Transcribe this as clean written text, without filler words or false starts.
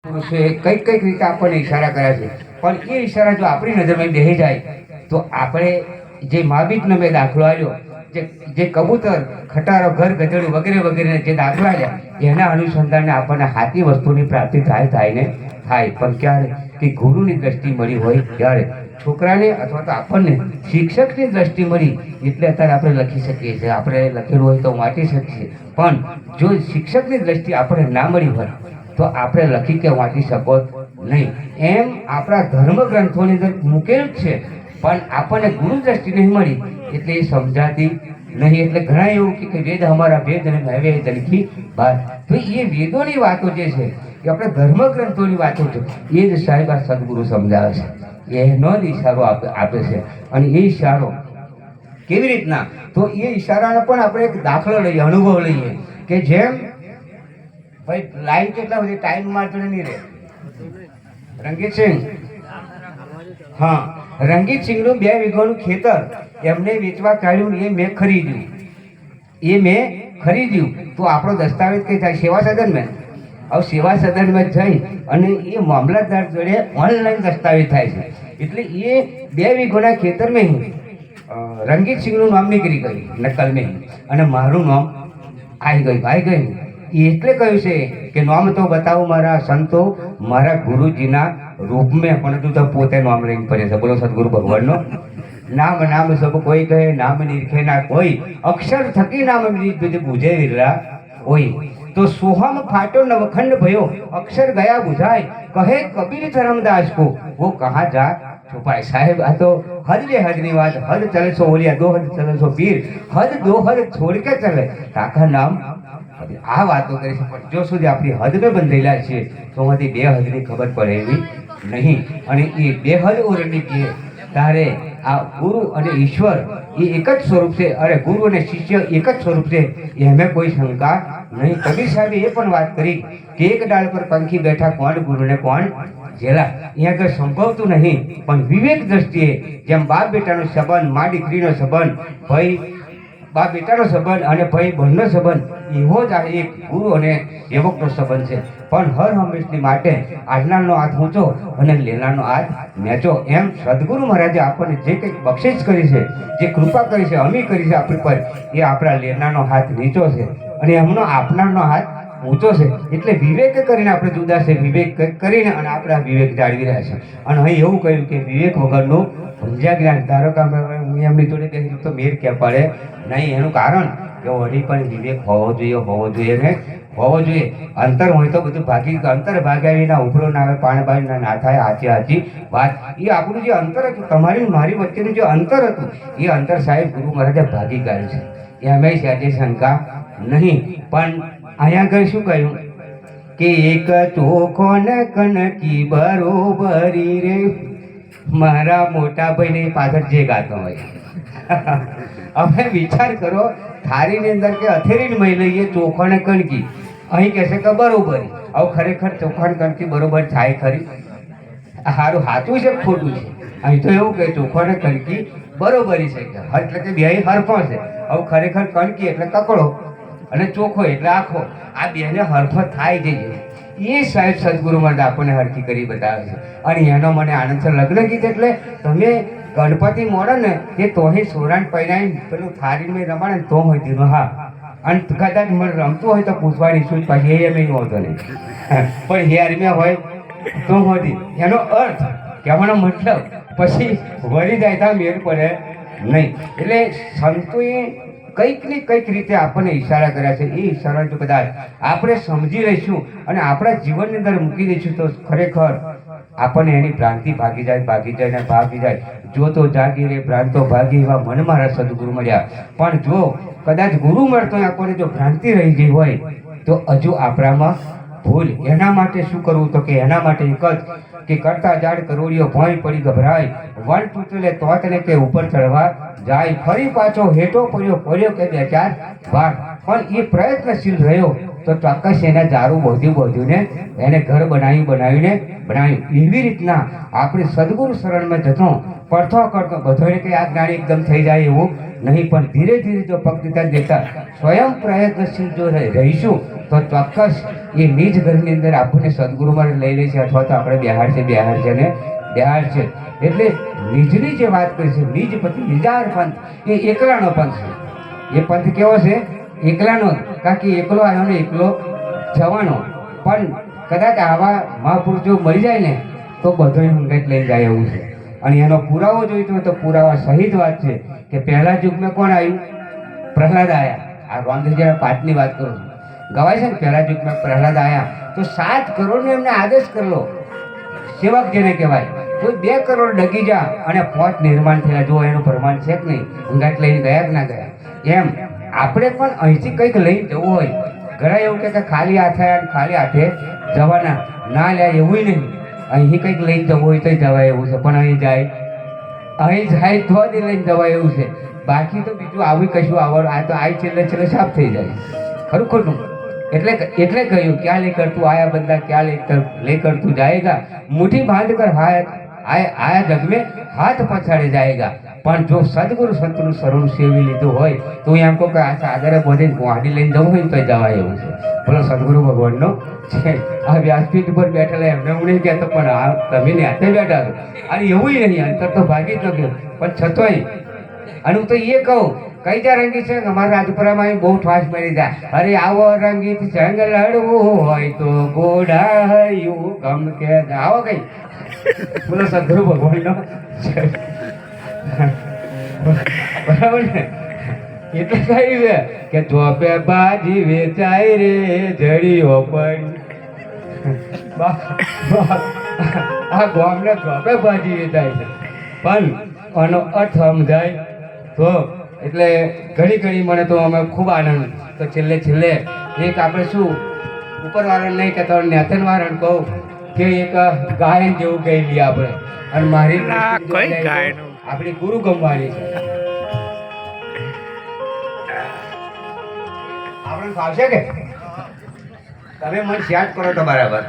પુરુષોએ કઈક કઈક રીતે આપણને ઈશારા કર્યા છે, પણ એ ઈશારા જો આપણી નજરમાં બેસી જાય તો આપણે જે માબીકનો મેં દાખલો આવ્યો, જે કબૂતર, ખટારો, ઘર, ગધેડું વગેરે વગેરે જે દાખલા આવ્યા, એના અનુસંધાને આપણને સાચી વસ્તુની પ્રાપ્તિ થાય ને થાય. પણ ક્યારે કે ગુરુની દ્રષ્ટિ મળી હોય ત્યારે, છોકરાને અથવા તો આપણને શિક્ષકની દ્રષ્ટિ મળી એટલે અત્યારે આપણે લખી શકીએ છીએ. આપણે લખેલું હોય તો વાંચી શકીએ, પણ જો શિક્ષકની દ્રષ્ટિ આપણે ના મળી હોય તો આપણે લખી કે વાંચી શકો નહીં. એમ આપણા ધર્મ ગ્રંથોની અંદર મૂકેલ છે, પણ આપણને ગુરુ દ્રષ્ટિ નહીં મળી એટલે એ સમજાતી નહીં. એટલે ઘણા એવું કે વેદ અમારા વેદ અને નવે જનકી વાત. તો એ વેદોની વાતો જે છે એ આપણે ધર્મ ગ્રંથોની વાતો છે, એ જ સાહેબ આ સદગુરુ સમજાવે છે, એનો જ ઈશારો આપે છે. અને એ ઈશારો કેવી રીતના, તો એ ઈશારાનો પણ આપણે એક દાખલો લઈએ, અનુભવ લઈએ કે જેમ ભાઈ લાઈન કેટલા બધી ટાઈમ મારતો નહીં રહે. રંગીતસિંહ, હા, રંગીતસિંહનું 2 વીઘાનું ખેતર એમને વેચવા કાઢ્યું, એ મેં ખરીદ્યું. તો આપણો દસ્તાવેજ કઈ થાય? સેવા સદનમાં. હવે સેવા સદનમાં જઈ અને એ મામલતદાર જોડે ઓનલાઈન દસ્તાવેજ થાય છે. એટલે એ 2 વીઘાના ખેતરમાં રંગીતસિંહનું નામ નીકળી ગયું નકલ મેં, અને મારું નામ આવી ગયું. એટલે કહ્યું છે કે નામ તો બતાવું મારા સંતો, મારા ગુરુજીના રૂપમાં, પણ તું તો પોતે નામ લઈને પડે છે. બોલો સદગુરુ ભગવાનનો નામ સબ કોઈ કહે, નામ નિરખે ના કોઈ, અક્ષર થકી નામ બુझे વિરલા હોય. તો સોહમ ફાટો નવખંડ ભયો, અક્ષર ગયા બુझાય, કહે કબીર ધર્મદાસ કો वो कहाँ जा છુપાય. સાહેબ આ તો હદ બે હદની વાત. હદ ચલે સો ઓલિયા, દો હદ ચલે સો પીર, હદ દો હદ છોડ કે ચલે કાકા નામ. આ વાતો કરી છે, પણ જો સુધી આપણી હદને બંધેલા છીએ તો એમાંથી 2 હદની ખબર પડે એવી નહીં. અને એ 2 હદ ઓરડી છે તારે આ ગુરુ અને ઈશ્વર એ એક જ સ્વરૂપ છે. અરે ગુરુ અને શિષ્ય એક જ સ્વરૂપ છે, એમાં કોઈ શંકા નહીં. કબીર સાહેબે એ પણ વાત કરી કે એક ડાળ પર પંખી બેઠા, કોણ ગુરુ ને કોણ જેલા. અહીંયા આગળ સંભવતું નહીં, પણ વિવેક દ્રષ્ટિએ જેમ બાપ બેટાનો સંબંધ, મા દીકરીનો સંબંધ, ભાઈ બાપ બેટાનો સંબંધ અને ભાઈ બહેનનો સંબંધ, એવો જ આ એક ગુરુ અને સેવકનો સંબંધ છે. પણ હર હંમેશની માટે આજનાનો હાથ ઊંચો અને લેનાનો હાથ નેચો. એમ સદગુરુ મહારાજે આપણને જે કંઈક બક્ષિસ કરી છે, જે કૃપા કરી છે, અમી કરી છે આપણી પર, એ આપણા લેનાનો હાથ નીચો છે અને એમનો આપનારનો હાથ ઊંચો છે. એટલે વિવેક કરીને આપણે જુદા છે, વિવેક કરીને અને આપણે વિવેક જાળવી રહ્યા છે. અને અહીં એવું કહ્યું કે વિવેક વગરનું ભંજ્યા જ્ઞાન. ધારો કે હું એમની જોડે બેસી તો મેર ક્યાં પડે નહીં. એનું કારણ કે વળી પણ વિવેક હોવો જોઈએ ને હોવો જોઈએ. અંતર હોય તો બધું અંતર ભાગ્યા વિના ઉભરો ના આવે, પાણી બાળી ના થાય. સાચી વાત. એ આપણું જે અંતર હતું, તમારી મારી વચ્ચેનું જે અંતર હતું, એ અંતર સાહેબ ગુરુ મહારાજે ભાગી કાઢ્યું છે. એ અમે આજે શંકા નહીં. પણ અહીંયા આગળ શું કહ્યું કે એક ચોખો ને કનકી બરોબરી રે. મારા મોટા ભાઈને પાછળ જે ગાતો હોય હવે વિચાર કરો, થાળીની અંદર કે અથેરીને મહી લઈએ ચોખા ને કણકી, અહીં કહેશે કે બરોબરી. હવે ખરેખર ચોખા ને કણકી બરોબર થાય ખરી? સારું સાચું છે ખોટું છે? અહીં તો એવું કે ચોખા ને કણકી બરોબરી છે, એટલે કે 2 હરફો છે. હવે ખરેખર કણકી એટલે કકડો અને ચોખ્ખો એટલે આખો. આ 2ને હરફો થાય જઈએ. એ સાહેબ સદગુરુ મહારાજ આપણને હરખી કરી બતાવે છે. અને એનો મને આનંદ છે. લગ્ન ગીત એટલે તમે ગણપતિ મોડો ને એ તોહી સોરાણ પહેરાઈ પેલું થાળીમાં રમાડે ને તો હોય તેનો. હા, અને કદાચ મને રમતું હોય તો પૂછવાની શું પાછી એ નહીં હોતો નહીં, પણ હેરમાં હોય તો હોતી. એનો અર્થ કહેવાનો મતલબ પછી વળી જાય ત્યાં મેળ પડે નહીં. એટલે સંતોએ કંઈક ને કંઈક રીતે આપણને ઈશારા કર્યા છે. એ ઈશારા જો કદાચ આપણે સમજી લઈશું અને આપણા જીવનની અંદર મૂકી દઈશું તો ખરેખર આપણને એની ભ્રાંતિ ભાગી જાય. જો તો જાગી રે ભ્રાંતો ભાગી, એવા મન મારા સદગુરુ મળ્યા. પણ જો કદાચ ગુરુ મળતો આપણને જો ભ્રાંતિ રહી ગઈ હોય તો હજુ આપણામાં ભૂલ. એના માટે શું કરવું? તો કે એના માટે એક જ કે કરતા જાડ કરોડિયો ભોંય પડી ગભરાય, વન તૂટેલે તો તને કે ઉપર ચડવા જાય, ફરી પાછો હેઠો પડ્યો કે 2-4 વાર. પણ એ પ્રયત્નશીલ રહ્યો તો ચોક્કસ એના જારું બોધ્યું એને ઘર બનાવ્યું. એવી રીતના આપણે સદગુરુ શરણમાં જતો પડતો કરતો બધોને કંઈ આ જ્ઞાન એકદમ થઈ જાય એવું નહીં, પણ ધીરે ધીરે જો પગ દેતા સ્વયં પ્રયત્નશીલ જો રહીશું તો ચોક્કસ એ નિજ ઘરની અંદર આપણને સદગુરુમાં લઈ લે છે, અથવા તો આપણે બિહાર છે ને બિહાર છે. એટલે નિજની જે વાત કરી છે, નિજ પતિ નિજાર પંથ, એ એકલાનો પંથ છે. એ પંથ કેવો છે? એકલાનો. કારણ કે એકલો આવ્યો ને એકલો જવાનો. પણ કદાચ આવા મહાપુરુષો મળી જાય ને તો બધો હંગાત લઈ જાય એવું છે. અને એનો પુરાવો જોઈતો હોય તો પુરાવા સહિત વાત છે કે પહેલા યુગમાં કોણ આવ્યું? પ્રહલાદ આવ્યા. આ રામદેવજીના પાઠની વાત કરું છું. ગવાય છે ને પહેલા યુગમાં પ્રહલાદ આવ્યા તો 7 કરોડને એમને આદેશ કરેલો. સેવક જેને કહેવાય. તો 2 કરોડ ડગી જા અને 5 નિર્માણ થયા. જો એનું પ્રમાણ છે કે નહીં? હંગાત લઈને ગયા કે ના ગયા? એમ આપણે પણ અહીંથી કંઈક લઈને જવું હોય. ઘણા એવું કે ખાલી હાથે ખાલી હાથે જવાના ના લે, એવું નહીં. અહીં કંઈક લઈને જવું હોય તો જવાય એવું છે. પણ અહીં જાય તો જ લઈને જવાય એવું છે. બાકી તો બીજું આવી કશું આ તો છેલ્લે સાફ થઈ જાય. ખરું ખોટું? એટલે કહ્યું ક્યાં લેકર તું આયા બંદા, ક્યાં લેકર તું જાયેગા, મુઠ્ઠી બાંધ કર આયા જગ में હાથ પછાડે જાયેગા. પણ જો સદગુરુ સંતનું શરણ સેવી લીધું હોય તો એમ કહો કે આ સાદરે બધે ગુવાહાટી લઈને જવું હોય તો જવાય એવું છે. બોલો સદગુરુ ભગવાનનો છે. આ વ્યાસપીઠ ઉપર બેઠેલા એમને હું નહીં કહેતો, પણ આ તમે ને હાથે બેઠા છો. અને એવું નહીં, અંતર તો ભાગી જ ગયો, પણ છતોય. અને હું તો એ કહું, કઈ જા રંગીત છે? અમારા રાજપુરામાં બહુ ફાસ મળી જાય. અરે આવો રંગીત સંગ લડવું હોય તો ગોડાયું ગમ કે આવો કઈ. બોલો સદગુરુ ભગવાનનો બરાબર ને? એટલે કહ્યું છે કે ચોપે બાજી વેચાય રે જડીઓ પડી. આ ગામને ચોપે બાજી વેચાય છે, પણ આનો અર્થ સમજાય તો એટલે ઘણી મને તો અમે ખૂબ આનંદ. તો છેલ્લે એક આપણે શું ઉપરવાળા નહીં કહેતા, નેતનવાળા કહું કે એક ગાયન જેવું કહી લઈએ આપણે. અને મારી આપણી ગુરુ ગમવાની છે. આપણે ફાવશે કે તમે મને યાદ કરો તો બરાબર.